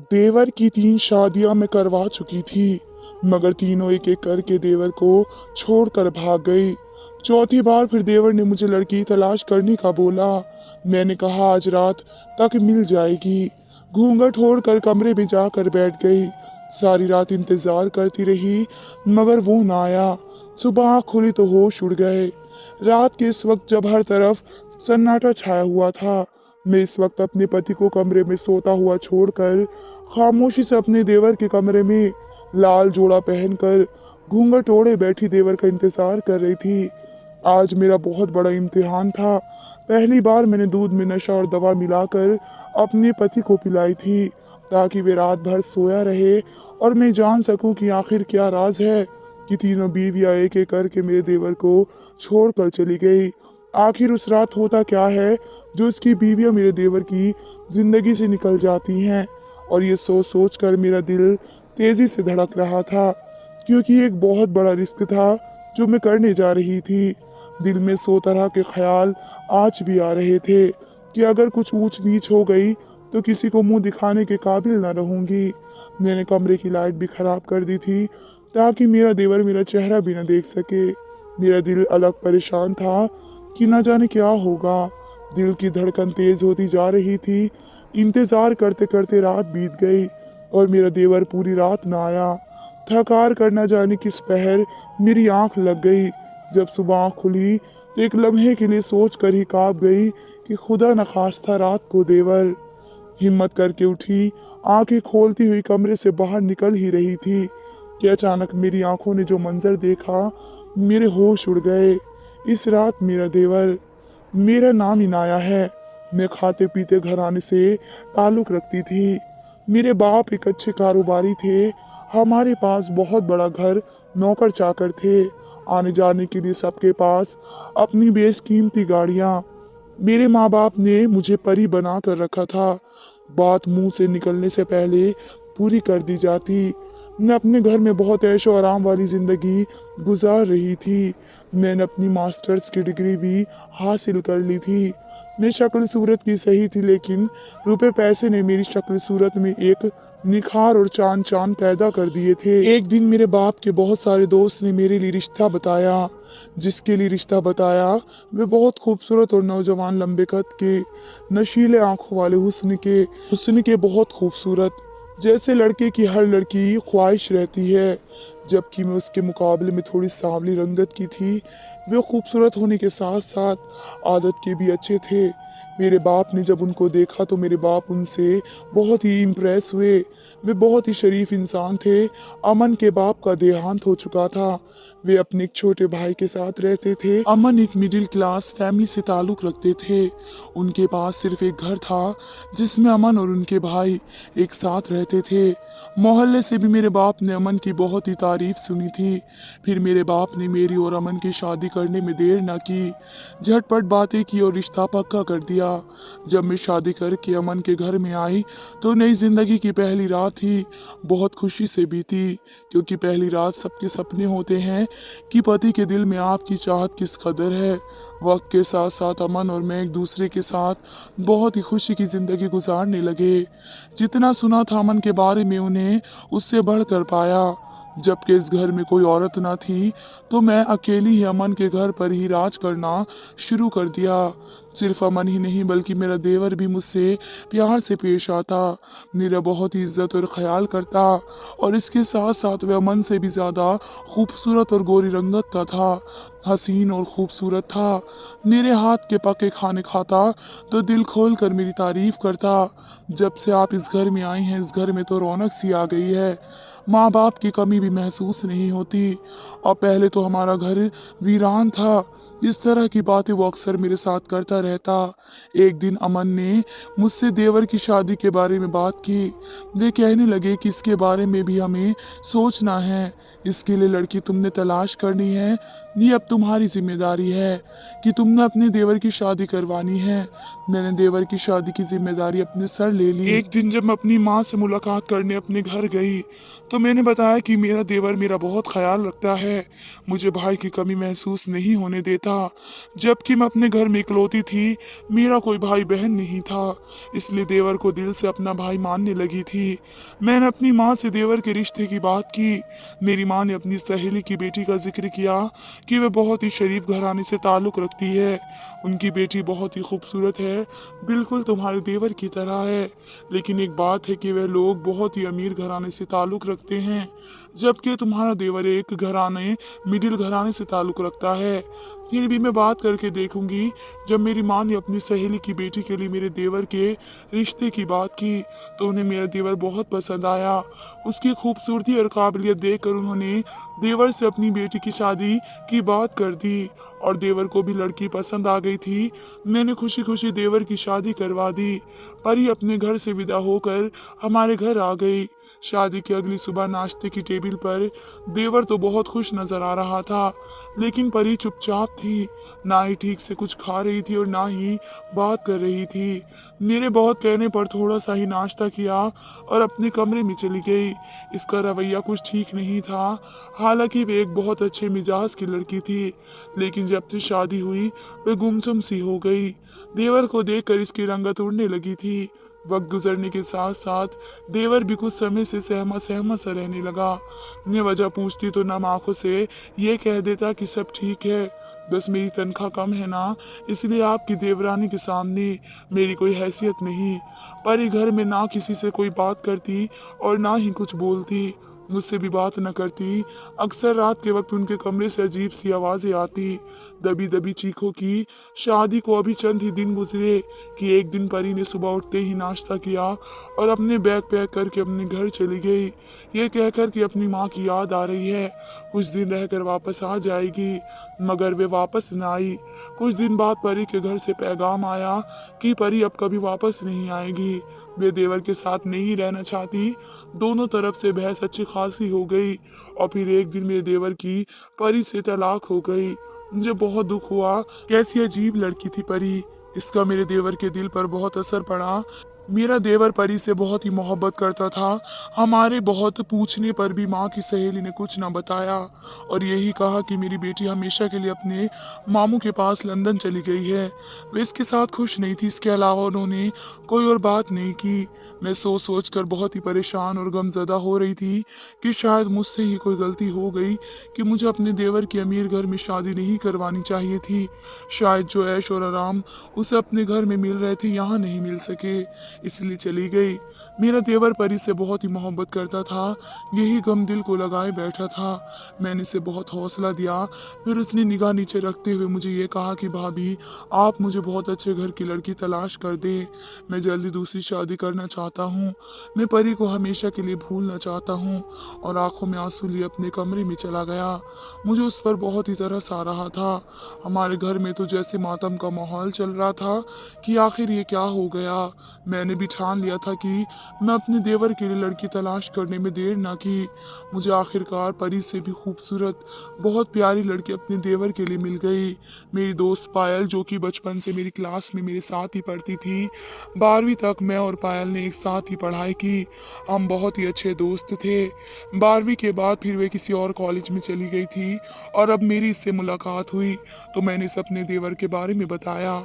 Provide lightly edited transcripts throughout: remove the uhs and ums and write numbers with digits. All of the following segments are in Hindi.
देवर की 3 शादियां मैं करवा चुकी थी, मगर तीनों एक-एक करके देवर को छोड़कर भाग गई। चौथी बार फिर देवर ने मुझे लड़की तलाश करने का बोला। मैंने कहा आज रात तक मिल जाएगी। घूंघट ओढ़कर कमरे में जाकर बैठ गई। सारी रात इंतजार करती रही, मगर वो ना आया। सुबह आँख खुली तो होश उड़ गए। रात के इस वक्त जब हर तरफ सन्नाटा छाया हुआ था, मैं इस वक्त अपने पति को कमरे में सोता हुआ छोड़कर खामोशी से अपने देवर के कमरे में लाल जोड़ा पहनकर घूंघट ओढ़े बैठी देवर का इंतजार कर रही थी। आज मेरा बहुत बड़ा इम्तिहान था। पहली बार मैंने दूध में नशा और दवा मिलाकर अपने पति को पिलाई थी, ताकि वे रात भर सोया रहे और मैं जान सकूं कि आखिर क्या राज है कि तीनों बीवियां एक एक करके मेरे देवर को छोड़कर चली गई। आखिर उस रात होता क्या है जो उसकी बीवियां मेरे देवर की जिंदगी से निकल जाती हैं। और ये सोच सोच कर मेरा दिल तेजी से धड़क रहा था, क्योंकि एक बहुत बड़ा रिस्क था जो मैं करने जा रही थी। दिल में 100 तरह के ख्याल आज भी आ रहे थे कि अगर कुछ ऊंच नीच हो गई तो किसी को मुंह दिखाने के काबिल न रहूंगी। मैंने कमरे की लाइट भी खराब कर दी थी, ताकि मेरा देवर मेरा चेहरा भी न देख सके। मेरा दिल अलग परेशान था कि न जाने क्या होगा। दिल की धड़कन तेज होती जा रही थी। इंतजार करते करते रात बीत गई और मेरा देवर पूरी रात न आया। थकार कर न जाने किस पहर मेरी आंख लग गई। जब सुबह आँख खुली तो एक लम्हे के लिए सोच कर ही कांप गई कि खुदा न खास्ता रात को देवर। हिम्मत करके उठी, आंखें खोलती हुई कमरे से बाहर निकल ही रही थी कि अचानक मेरी आंखों ने जो मंजर देखा, मेरे होश उड़ गए। इस रात मेरा देवर, मेरा नाम इनाया है। मैं खाते पीते घराने से ताल्लुक रखती थी। मेरे बाप एक अच्छे कारोबारी थे। हमारे पास बहुत बड़ा घर, नौकर चाकर थे। आने जाने के लिए सबके पास अपनी बेशकीमती गाड़ियाँ। मेरे माँ बाप ने मुझे परी बना कर रखा था। बात मुंह से निकलने से पहले पूरी कर दी जाती। मैं अपने घर में बहुत ऐशो आराम वाली जिंदगी गुजार रही थी। मैंने अपनी मास्टर्स की डिग्री भी हासिल कर ली थी। मैं शक्ल सूरत की सही थी, लेकिन रुपए पैसे ने मेरी शक्ल सूरत में एक निखार और चांद चांद पैदा कर दिए थे। एक दिन मेरे बाप के बहुत सारे दोस्त ने मेरे लिए रिश्ता बताया। जिसके लिए रिश्ता बताया वे बहुत खूबसूरत और नौजवान, लंबे कद के, नशीले आंखों वाले, हुस्न के बहुत खूबसूरत, जैसे लड़के की हर लड़की ख्वाहिश रहती है। जबकि मैं उसके मुकाबले में थोड़ी सांवली रंगत की थी। वे खूबसूरत होने के साथ साथ आदत के भी अच्छे थे। मेरे बाप ने जब उनको देखा तो मेरे बाप उनसे बहुत ही इम्प्रेस हुए। वे बहुत ही शरीफ इंसान थे। अमन के बाप का देहांत हो चुका था। वे अपने एक छोटे भाई के साथ रहते थे। अमन एक मिडिल क्लास फैमिली से ताल्लुक रखते थे। उनके पास सिर्फ एक घर था जिसमें अमन और उनके भाई एक साथ रहते थे। मोहल्ले से भी मेरे बाप ने अमन की बहुत ही तारीफ सुनी थी। फिर मेरे बाप ने मेरी और अमन की शादी करने में देर न की, झटपट बातें की और रिश्ता पक्का कर दिया। जब मैं शादी करके अमन के घर में आई तो नई जिंदगी की पहली रात ही बहुत खुशी से बीती, क्योंकि पहली रात सबके सपने होते हैं कि पति के दिल में आपकी चाहत किस कदर है। वक्त के साथ साथ अमन और मैं एक दूसरे के साथ बहुत ही खुशी की जिंदगी गुजारने लगे। जितना सुना था अमन के बारे में उन्हें उससे बढ़कर पाया। जबकि इस घर में कोई औरत ना थी तो मैं अकेली ही अमन के घर पर ही राज करना शुरू कर दिया। सिर्फ अमन ही नहीं बल्कि मेरा देवर भी मुझसे प्यार से पेश आता, मेरा बहुत ही इज्जत और ख्याल करता, और इसके साथ साथ वह अमन से भी ज़्यादा खूबसूरत और गोरी रंगत का था, हसीन और खूबसूरत था। मेरे हाथ के पके खाने खाता तो दिल खोल कर मेरी तारीफ करता। जब से आप इस घर में आई हैं, इस घर में तो रौनक सी आ गई है। माँ बाप की कमी भी महसूस नहीं होती। अब पहले तो हमारा घर वीरान था। इस तरह की बातें वो अक्सर मेरे साथ करता रहता। एक दिन अमन ने मुझसे देवर की शादी के बारे में बात की। वे कहने लगे कि इसके बारे में भी हमें सोचना है। इसके लिए लड़की तुमने तलाश करनी है। ये अब तुम्हारी जिम्मेदारी है कि तुमने अपने देवर की शादी करवानी है। मैंने देवर की शादी की जिम्मेदारी अपने सर ले ली। एक दिन जब मैं अपनी माँ से मुलाकात करने अपने घर गई तो मैंने बताया कि मेरा देवर मेरा बहुत ख्याल रखता है, मुझे भाई की कमी महसूस नहीं होने देता। जबकि मैं अपने घर में इकलौती थी, मेरा कोई भाई बहन नहीं था, इसलिए देवर को दिल से अपना भाई मानने लगी थी। मैंने अपनी माँ से देवर के रिश्ते की बात की। मेरी माँ ने अपनी सहेली की बेटी का जिक्र किया कि वह बहुत ही शरीफ घराने से ताल्लुक़ रखती है। उनकी बेटी बहुत ही खूबसूरत है, बिल्कुल तुम्हारे देवर की तरह है। लेकिन एक बात है कि वह लोग बहुत ही अमीर घराने से ताल्लुक़ रखते हैं, जबकि तुम्हारा देवर एक घराने मिडिल घराने से ताल्लुक़ रखता है। फिर भी मैं बात करके देखूंगी। जब मेरी माँ ने अपनी सहेली की बेटी के लिए मेरे देवर के रिश्ते की बात की तो उन्हें मेरा देवर बहुत पसंद आया। उसकी खूबसूरती और काबिलियत देखकर उन्होंने देवर से अपनी बेटी की शादी की बात कर दी और देवर को भी लड़की पसंद आ गई थी। मैंने खुशी खुशी देवर की शादी करवा दी। परी अपने घर से विदा होकर हमारे घर आ गई। शादी की अगली सुबह नाश्ते की टेबल पर देवर तो बहुत खुश नजर आ रहा था, लेकिन परी चुपचाप थी, ना ही ठीक से कुछ खा रही थी और ना ही बात कर रही थी। मेरे बहुत कहने पर थोड़ा सा ही नाश्ता किया और अपने कमरे में चली गई। इसका रवैया कुछ ठीक नहीं था। हालांकि वे एक बहुत अच्छे मिजाज की लड़की थी, लेकिन जब से शादी हुई वे गुमसुम सी हो गई। देवर को देखकर इसकी रंगत उड़ने लगी थी। वक्त गुजरने के साथ साथ देवर भी कुछ समय से सहमा सहमा सा रहने लगा। मैं वजह पूछती तो नम आंखों से ये कह देता कि सब ठीक है, बस मेरी तनख्वाह कम है ना, इसलिए आपकी देवरानी के सामने मेरी कोई हैसियत नहीं। परी घर में ना किसी से कोई बात करती और ना ही कुछ बोलती, मुझसे भी बात न करती। अक्सर रात के वक्त उनके कमरे से अजीब सी आवाजें आती, दबी दबी चीखों की। शादी को अभी चंद ही दिन गुजरे कि एक दिन परी ने सुबह उठते ही नाश्ता किया और अपने बैग पैक करके अपने घर चली गई, ये कहकर कि अपनी माँ की याद आ रही है, कुछ दिन रहकर वापस आ जाएगी। मगर वे वापस न आई। कुछ दिन बाद परी के घर से पैगाम आया कि परी अब कभी वापस नहीं आएगी, वे देवर के साथ नहीं रहना चाहती। दोनों तरफ से बहस अच्छी खासी हो गई और फिर एक दिन मेरे देवर की परी से तलाक हो गई। मुझे बहुत दुख हुआ। कैसी अजीब लड़की थी परी, इसका मेरे देवर के दिल पर बहुत असर पड़ा। मेरा देवर परी से बहुत ही मोहब्बत करता था। हमारे बहुत पूछने पर भी माँ की सहेली ने कुछ न बताया और यही कहा कि मेरी बेटी हमेशा के लिए अपने मामू के पास लंदन चली गई है। वे इसके साथ खुश नहीं थी, इसके अलावा उन्होंने कोई और बात नहीं की। मैं सोच सोच कर बहुत ही परेशान और गमजदा हो रही थी कि शायद मुझसे ही कोई गलती हो गई कि मुझे अपने देवर के अमीर घर में शादी नहीं करवानी चाहिए थी। शायद जो ऐश और आराम उसे अपने घर में मिल रहे थे यहाँ नहीं मिल सके, इसलिए चली गई। मेरा देवर परी से बहुत ही मोहब्बत करता था, यही गम दिल को लगाए बैठा था। मैंने इसे बहुत हौसला दिया। फिर उसने निगाह नीचे रखते हुए मुझे ये कहा कि भाभी आप मुझे बहुत अच्छे घर की लड़की तलाश कर दे, मैं जल्दी दूसरी शादी करना चाहता हूँ। मैं परी को हमेशा के लिए भूलना चाहता हूँ। और आंखों में आंसू लिए अपने कमरे में चला गया। मुझे उस पर बहुत ही तरस आ रहा था। हमारे घर में तो जैसे मातम का माहौल चल रहा था कि आखिर ये क्या हो गया। मैंने भी ठान लिया था कि मैं अपने देवर के लिए लड़की तलाश करने में देर ना की। मुझे आखिरकार परी से भी खूबसूरत बहुत प्यारी लड़की अपने देवर के लिए मिल गई। मेरी दोस्त पायल, जो कि बचपन से मेरी क्लास में मेरे साथ ही पढ़ती थी, 12वीं तक मैं और पायल ने एक साथ ही पढ़ाई की। हम बहुत ही अच्छे दोस्त थे। 12वीं के बाद फिर वे किसी और कॉलेज में चली गई थी और अब मेरी इससे मुलाकात हुई तो मैंने इसे अपने देवर के बारे में बताया।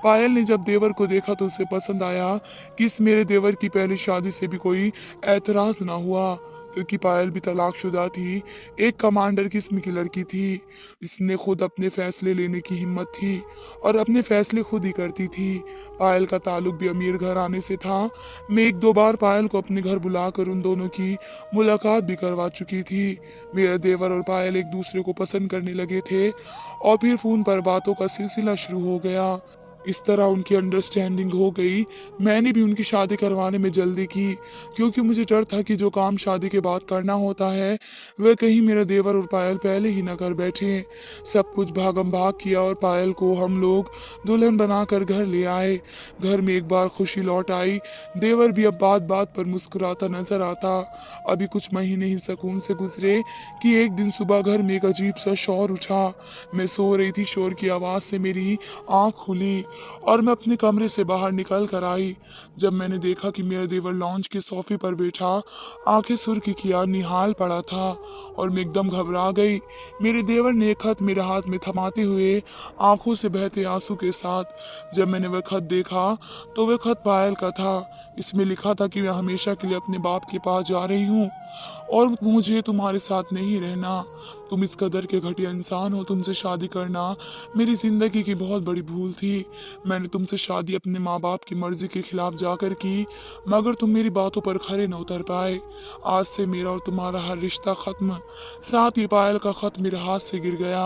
पायल ने जब देवर को देखा तो उसे पसंद आया कि इस मेरे देवर की पहली शादी से भी कोई ऐतराज ना हुआ, क्योंकि पायल भी तलाकशुदा थी, एक कमांडर किस्म की लड़की थी। इसने खुद अपने फैसले लेने की हिम्मत थी और अपने फैसले खुद ही करती थी। पायल का ताल्लुक भी अमीर घराने से था। मैं एक दो बार पायल को अपने घर बुलाकर उन दोनों की मुलाकात भी करवा चुकी थी। मेरा देवर और पायल एक दूसरे को पसंद करने लगे थे और फिर फोन पर बातों का सिलसिला शुरू हो गया। इस तरह उनकी अंडरस्टैंडिंग हो गई। मैंने भी उनकी शादी करवाने में जल्दी की, क्योंकि मुझे डर था कि जो काम शादी के बाद करना होता है वह कहीं मेरा देवर और पायल पहले ही न कर बैठे। सब कुछ भागम भाग किया और पायल को हम लोग दुल्हन बनाकर घर ले आए। घर में एक बार खुशी लौट आई। देवर भी अब बात बात पर मुस्कुराता नजर आता। अभी कुछ महीने ही सुकून से गुजरे कि एक दिन सुबह घर में एक अजीब सा शोर उठा। मैं सो रही थी, शोर की आवाज से मेरी आंख खुली। और मैं अपने कमरे से बाहर निकल कर आई। जब मैंने देखा कि मेरा देवर लॉन्च के सोफे पर बैठा आंखें सुर्ख किया निहाल पड़ा था और मैं एकदम घबरा गई। मेरे देवर ने एक खत मेरे हाथ में थमाते हुए आंखों से बहते आंसू के साथ, जब मैंने वह खत देखा तो वह खत पायल का था। इसमें लिखा था कि मैं हमेशा के लिए अपने बाप के पास जा रही हूँ और मुझे तुम्हारे साथ नहीं रहना। तुम इस कदर के घटिया इंसान हो, तुमसे शादी करना मेरी जिंदगी की बहुत बड़ी भूल थी। मैंने तुमसे शादी अपने माँ बाप की मर्जी के खिलाफ जाकर की, मगर तुम मेरी बातों पर खरे न उतर पाए। आज से मेरा और तुम्हारा हर रिश्ता खत्म। साथ ही पायल का खत मेरे हाथ से गिर गया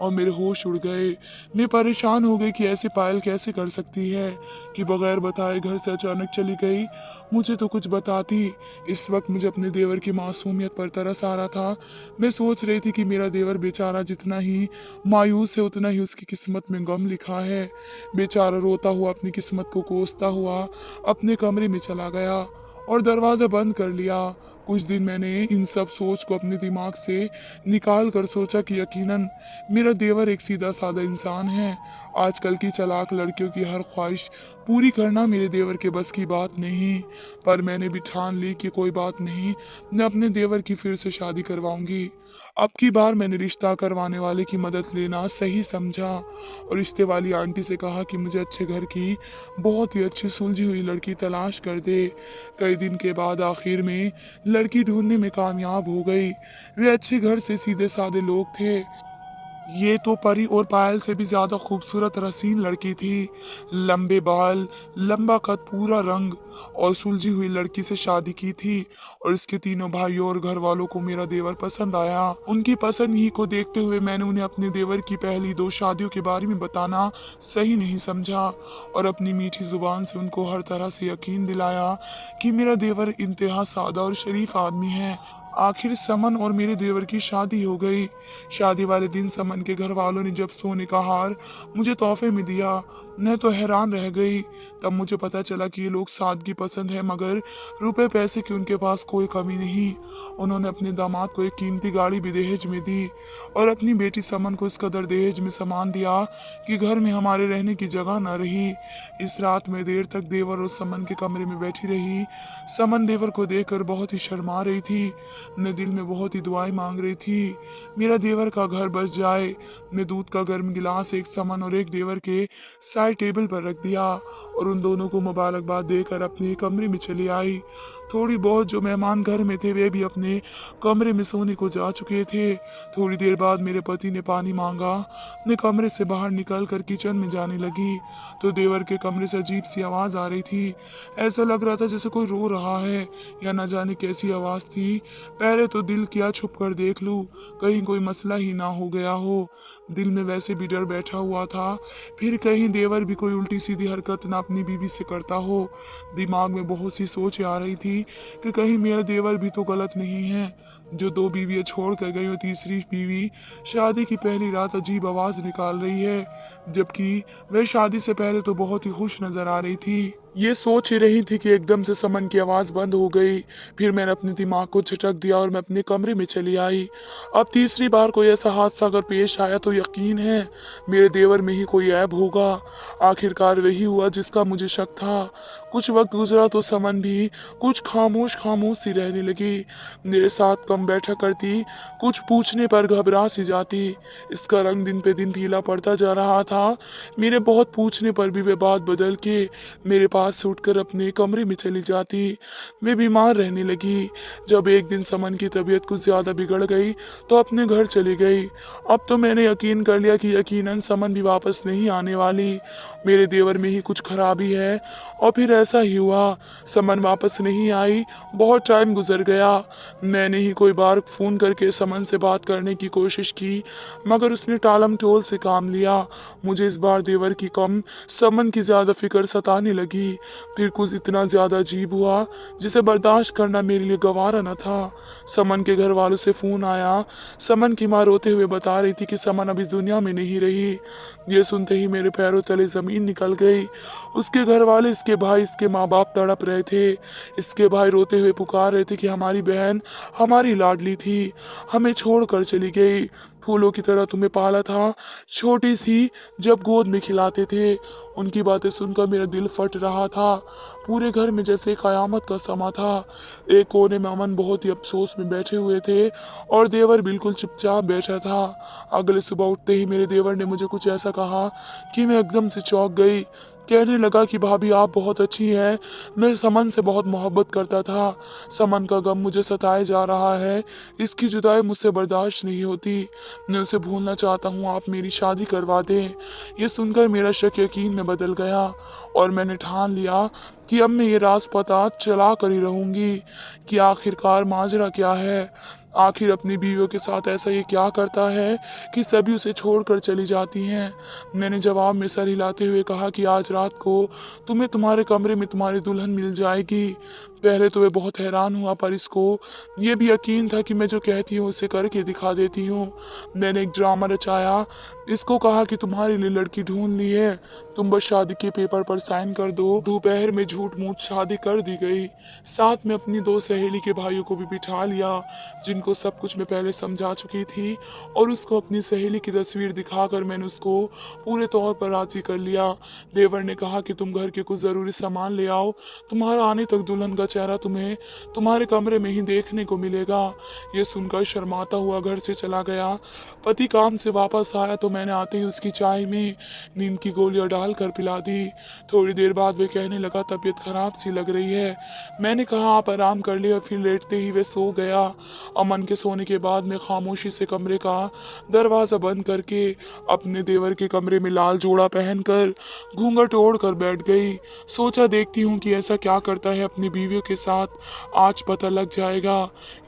और मेरे होश उड़ गए। मैं परेशान हो गई कि ऐसी पायल कैसे कर सकती है कि बगैर बताए घर से अचानक चली गई। मुझे तो कुछ बताती। इस वक्त मुझे अपने देवर की मासूमियत पर तरस आ रहा था। मैं सोच रही थी कि मेरा देवर बेचारा जितना ही मायूस है उतना ही उसकी किस्मत में गम लिखा है। बेचारा रोता हुआ अपनी किस्मत को कोसता हुआ अपने कमरे में चला गया और दरवाजा बंद कर लिया। कुछ दिन मैंने इन सब सोच को अपने दिमाग से निकाल कर सोचा कि यकीनन मेरा देवर एक सीधा साधा इंसान है। आजकल की चालाक लड़कियों की हर ख्वाहिश पूरी करना मेरे देवर के बस की बात नहीं। पर मैंने भी ठान ली कि कोई बात नहीं, मैं अपने देवर की फिर से शादी करवाऊंगी। अब की बार मैंने रिश्ता करवाने वाले की मदद लेना सही समझा और रिश्ते वाली आंटी से कहा कि मुझे अच्छे घर की बहुत ही अच्छी सुलझी हुई लड़की तलाश कर दे। कई दिन के बाद आखिर में लड़की ढूंढने में कामयाब हो गई। वे अच्छे घर से सीधे साधे लोग थे। ये तो परी और पायल से भी ज्यादा खूबसूरत रसीन लड़की थी। लंबे बाल, लंबा कद, पूरा रंग और सुलझी हुई लड़की से शादी की थी और इसके तीनों भाइयों और घर वालों को मेरा देवर पसंद आया। उनकी पसंद ही को देखते हुए मैंने उन्हें अपने देवर की पहली 2 शादियों के बारे में बताना सही नहीं समझा और अपनी मीठी जुबान से उनको हर तरह से यकीन दिलाया कि मेरा देवर इंतहा सादा और शरीफ आदमी है। आखिर समन और मेरे देवर की शादी हो गई। शादी वाले दिन समन के घर वालों ने जब सोने का हार मुझे तोहफे में दिया, मैं तो हैरान रह गई। तब मुझे पता चला कि ये लोग सादगी पसंद है, मगर रुपए पैसे की उनके पास कोई कमी नहीं। उन्होंने अपने दामाद को एक कीमती गाड़ी भी दहेज में दी और अपनी बेटी समन को इस कदर दहेज में सामान दिया कि घर में हमारे रहने की जगह न रही। इस रात में देर तक देवर और समन के कमरे में बैठी रही। समन देवर को देखकर बहुत ही शर्मा रही थी। मैं दिल में बहुत ही दुआएं मांग रही थी, मेरा देवर का घर बस जाए। मैं दूध का गर्म गिलास एक समन और एक देवर के साइड टेबल पर रख दिया और उन दोनों को मुबारकबाद देकर अपने कमरे में चली आई। थोड़ी बहुत जो मेहमान घर में थे वे भी अपने कमरे में सोने को जा चुके थे। थोड़ी देर बाद मेरे पति ने पानी मांगा। मैं कमरे से बाहर निकल कर किचन में जाने लगी तो देवर के कमरे से अजीब सी आवाज आ रही थी। ऐसा लग रहा था जैसे कोई रो रहा है या न जाने कैसी आवाज थी। पहले तो दिल किया छुप कर देख लूं, कहीं कोई मसला ही ना हो गया हो। दिल में वैसे भी डर बैठा हुआ था, फिर कहीं देवर भी कोई उल्टी सीधी हरकत ना अपनी बीवी से करता हो। दिमाग में बहुत सी सोचें आ रही थी कि कहीं मेरा देवर भी तो गलत नहीं है जो 2 बीवियां छोड़ कर गई और तीसरी बीवी शादी की पहली रात अजीब आवाज निकाल रही है, जबकि वह शादी से पहले तो बहुत ही खुश नजर आ रही थी। ये सोच ही रही थी कि एकदम से समन की आवाज बंद हो गई। फिर मैंने अपने दिमाग को झटक दिया और मैं अपने कमरे में चली आई। अब तीसरी बार कोई ऐसा हादसा अगर पेश आया तो यकीन है मेरे देवर में ही कोई ऐब होगा। आखिरकार वही हुआ जिसका मुझे शक था। कुछ वक्त गुजरा तो समन भी कुछ खामोश खामोश सी रहने लगी। मेरे साथ कम बैठा करती, कुछ पूछने पर घबरा सी जाती। इसका रंग दिन पे दिन ढीला पड़ता जा रहा था। मेरे बहुत पूछने पर भी वह बात बदल के मेरे पास से उठकर अपने कमरे में चली जाती। मैं बीमार रहने लगी। जब एक दिन समन की तबीयत कुछ ज्यादा बिगड़ गई तो अपने घर चली गई। अब तो मैंने यकीन कर लिया कि यकीनन समन भी वापस नहीं आने वाली, मेरे देवर में ही कुछ खराबी है। और फिर ऐसा ही हुआ, समन वापस नहीं आई। बहुत टाइम गुजर गया। मैंने ही कोई बार फोन करके समन से बात करने की कोशिश की, मगर उसने टालम टोल से काम लिया। मुझे इस बार देवर की कम समन की ज्यादा फिक्र सताने लगी। फिर कुछ इतना ज्यादा अजीब हुआ जिसे बर्दाश्त करना मेरे लिए गवारा न था। समन के घर वालों से फोन आया। समन की माँ रोते हुए बता रही थी कि समन अब इस दुनिया में नहीं रही। ये सुनते ही मेरे पैरों तले जमीन निकल गई। उसके घर वाले, इसके भाई, इसके माँ बाप तड़प रहे थे। इसके भाई रोते हुए पुकार रहे थे कि हमारी बहन हमारी लाडली थी, हमें छोड़कर चली गई। फूलों की तरह तुम्हें पाला था, छोटी सी जब गोद में खिलाते थे। उनकी बातें सुनकर मेरा दिल फट रहा था। पूरे घर में जैसे कयामत का समा था। एक कोने में अमन बहुत ही अफसोस में बैठे हुए थे और देवर बिल्कुल चुपचाप बैठा था। अगले सुबह उठते ही मेरे देवर ने मुझे कुछ ऐसा कहा कि मैं एकदम से चौंक गई। कहने लगा कि भाभी आप बहुत अच्छी हैं, मैं समन से बहुत मोहब्बत करता था। समन का गम मुझे सताए जा रहा है, इसकी जुदाई मुझसे बर्दाश्त नहीं होती। मैं उसे भूलना चाहता हूँ, आप मेरी शादी करवा दें। ये सुनकर मेरा शक यकीन में बदल गया और मैंने ठान लिया कि अब मैं ये राज पता चला कर ही रहूंगी कि आखिरकार माजरा क्या है। आखिर अपनी बीवियों के साथ ऐसा ये क्या करता है कि सभी उसे छोड़कर चली जाती हैं। मैंने जवाब में सर हिलाते हुए कहा कि आज रात को तुम्हें तुम्हारे कमरे में तुम्हारी दुल्हन मिल जाएगी। पहले तो वे बहुत हैरान हुआ, पर इसको ये भी यकीन था कि मैं जो कहती हूँ उसे करके दिखा देती हूँ। मैंने एक ड्रामा रचाया, इसको कहा कि तुम्हारे लिए लड़की ढूंढ ली है, तुम बस शादी के पेपर पर साइन कर दो। दोपहर में झूठ मूठ शादी कर दी गई। साथ में अपनी दो सहेली के भाइयों को भी बिठा लिया, जिनको सब कुछ मैं पहले समझा चुकी थी, और उसको अपनी सहेली की तस्वीर दिखाकर मैंने उसको पूरे तौर पर राजी कर लिया। देवर ने कहा कि तुम घर के कुछ जरूरी सामान ले आओ, तुम्हारा आने तक दुल्हन का चेहरा तुम्हें तुम्हारे कमरे में ही देखने को मिलेगा। ये सुनकर शर्माता हुआ घर से चला गया। पति काम से वापस आया तो मैंने आते ही उसकी चाय में नींद की गोलियां डालकर पिला दी। थोड़ी देर बाद वे कहने लगा तबीयत खराब सी लग रही है। मैंने कहा आप आराम कर ले, और फिर लेटते ही वे सो गया। अमन के सोने के बाद मैं खामोशी से कमरे का दरवाजा बंद करके अपने देवर के कमरे में लाल जोड़ा पहनकर घूंघट ओढ़कर बैठ गई। सोचा देखती हूँ कि ऐसा क्या करता है अपनी बीवियों के साथ, आज पता लग जाएगा।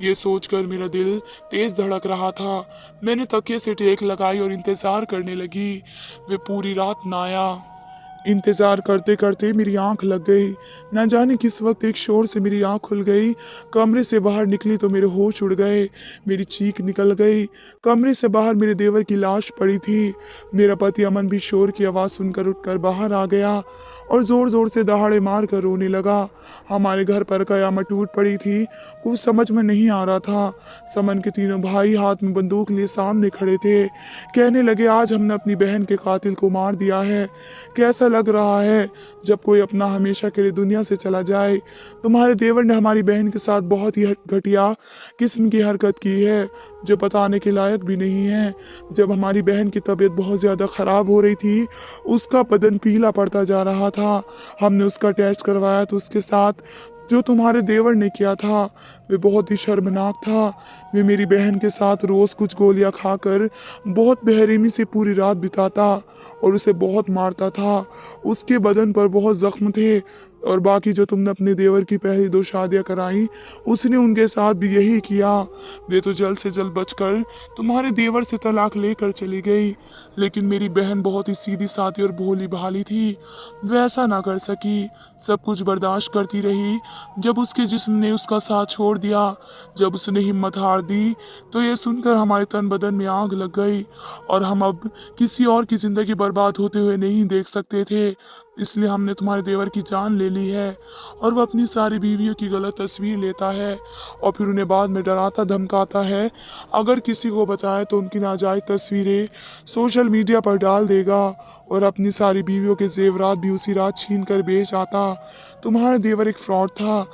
ये सोचकर मेरा दिल तेज धड़क रहा था। मैंने तकिए से टेक लगाई और इंतजार करने लगी। वे पूरी रात ना आया। इंतजार करते करते मेरी आंख लग गई। न जाने किस वक्त एक शोर से मेरी आंख खुल गई। कमरे से बाहर निकली तो मेरे होश उड़ गए, मेरी चीख निकल गई। कमरे से बाहर मेरे देवर की लाश पड़ी थी। मेरा पति अमन भी शोर की आवाज सुनकर उठकर बाहर आ गया और जोर जोर से दहाड़े मार कर रोने लगा। हमारे घर पर कयामत टूट पड़ी थी। कुछ समझ में नहीं आ रहा था। समन के तीनों भाई हाथ में बंदूक लिए सामने खड़े थे। कहने लगे आज हमने अपनी बहन के कातिल को मार दिया है। कैसा लग रहा है जब कोई अपना हमेशा के लिए दुनिया से चला जाए। तुम्हारे देवर ने हमारी बहन के साथ बहुत ही घटिया किस्म की हरकत की है, जो बताने के लायक भी नहीं है। जब हमारी बहन की तबीयत बहुत ज़्यादा ख़राब हो रही थी, उसका बदन पीला पड़ता जा रहा था। हमने उसका टेस्ट करवाया तो उसके साथ जो तुम्हारे देवर ने किया था वे बहुत ही शर्मनाक था। वे मेरी बहन के साथ रोज़ कुछ गोलियां खाकर बहुत बेरहमी से पूरी रात बिताता और उसे बहुत मारता था। उसके बदन पर बहुत जख्म थे, और बाकी जो तुमने अपने देवर की पहली दो शादियां कराई उसने उनके साथ भी यही किया। वे तो जल्द से जल्द बचकर तुम्हारे देवर से तलाक लेकर चली गई, लेकिन मेरी बहन बहुत ही सीधी सादी और भोली भाली थी। वह ऐसा ना कर सकी, सब कुछ बर्दाश्त करती रही। जब उसके जिस्म ने उसका साथ छोड़ दिया, जब उसने हिम्मत हार दी, तो ये सुनकर हमारे तन बदन में आग लग गई और हम अब किसी और की जिंदगी बर्बाद होते हुए नहीं देख सकते थे। इसलिए हमने तुम्हारे देवर की जान ले ली है, और वह अपनी सारी बीवियों की गलत तस्वीर लेता है और फिर उन्हें बाद में डराता धमकाता है। अगर किसी को बताए तो उनकी नाजायज तस्वीरें सोशल मीडिया पर डाल देगा और अपनी सारी बीवियों के जेवरात भी उसी रात छीन कर बेच आता। तुम्हारा देवर एक फ्रॉड था।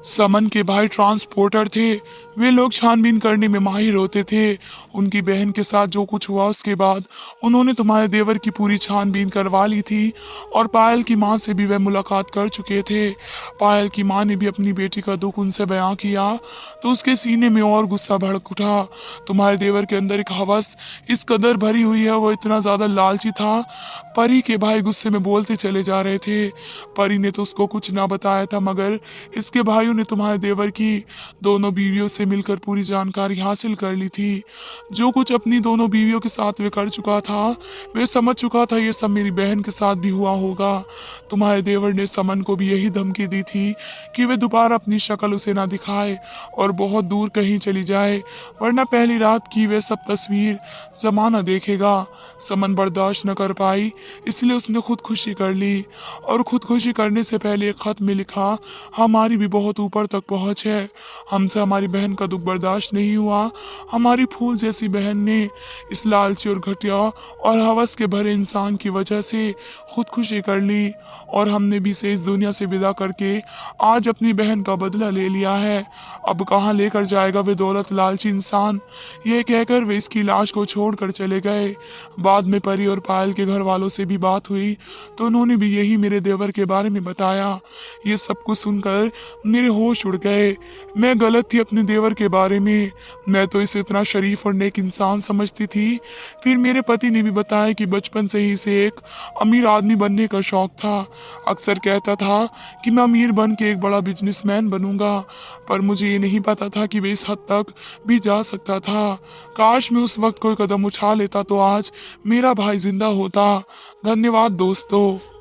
समन के भाई ट्रांसपोर्टर थे। वे लोग छानबीन करने में माहिर होते थे। उनकी बहन के साथ जो कुछ हुआ उसके बाद उन्होंने तुम्हारे देवर की पूरी छानबीन करवा ली थी, और पायल की मां से भी वह मुलाकात कर चुके थे। पायल की मां ने भी अपनी बेटी का दुख उनसे बयां किया तो उसके सीने में और गुस्सा भड़क उठा। तुम्हारे देवर के अंदर एक हवस इस कदर भरी हुई है, वो इतना ज्यादा लालची था। परी के भाई गुस्से में बोलते चले जा रहे थे। परी ने तो उसको कुछ ना बताया था, मगर इसके भाइयों ने तुम्हारे देवर की दोनों बीवियों से मिलकर पूरी जानकारी हासिल कर ली थी। जो कुछ अपनी दोनों बीवियों के साथ वे कर चुका था, वे समझ चुका था ये सब मेरी बहन के साथ भी हुआ होगा। तुम्हारे देवर ने समन को भी यही धमकी दी थी कि वे दोबारा अपनी शक्ल उसे ना दिखाए और बहुत दूर कहीं चली जाए, वरना पहली रात की वे सब तस्वीर जमाना देखेगा। समन बर्दाश्त न कर पाई, इसलिए उसने खुदकुशी कर ली, और खुदकुशी करने से पहले एक खत में लिखा, हमारी भी बहुत बहुत ऊपर तक पहुंच है। हमसे हमारी बहन का दुख बर्दाश्त नहीं हुआ। हमारी फूल जैसी बहन ने इस लालची और घटिया और हवस के भरे इंसान की वजह से खुदकुशी कर ली और हमने भी इसे इस दुनिया से विदा करके आज अपनी बहन का बदला ले लिया है। अब कहाँ लेकर जाएगा वे दौलत लालची इंसान। ये कहकर वे इसकी लाश को छोड़कर चले गए। बाद में परी और पायल के घर वालों से भी बात हुई तो उन्होंने भी यही मेरे देवर के बारे में बताया। ये सब कुछ सुनकर मेरे होश उड़ गए। मैं गलत थी अपने देवर के बारे में। मैं तो इसे इतना शरीफ और नेक इंसान समझती थी। फिर मेरे पति ने भी बताया कि बचपन से ही इसे एक अमीर आदमी बनने का शौक था। अक्सर कहता था कि मैं अमीर बन के एक बड़ा बिजनेसमैन बनूंगा, पर मुझे ये नहीं पता था कि वे इस हद तक भी जा सकता था। काश मैं उस वक्त कोई कदम उठा लेता तो आज मेरा भाई जिंदा होता। धन्यवाद दोस्तों।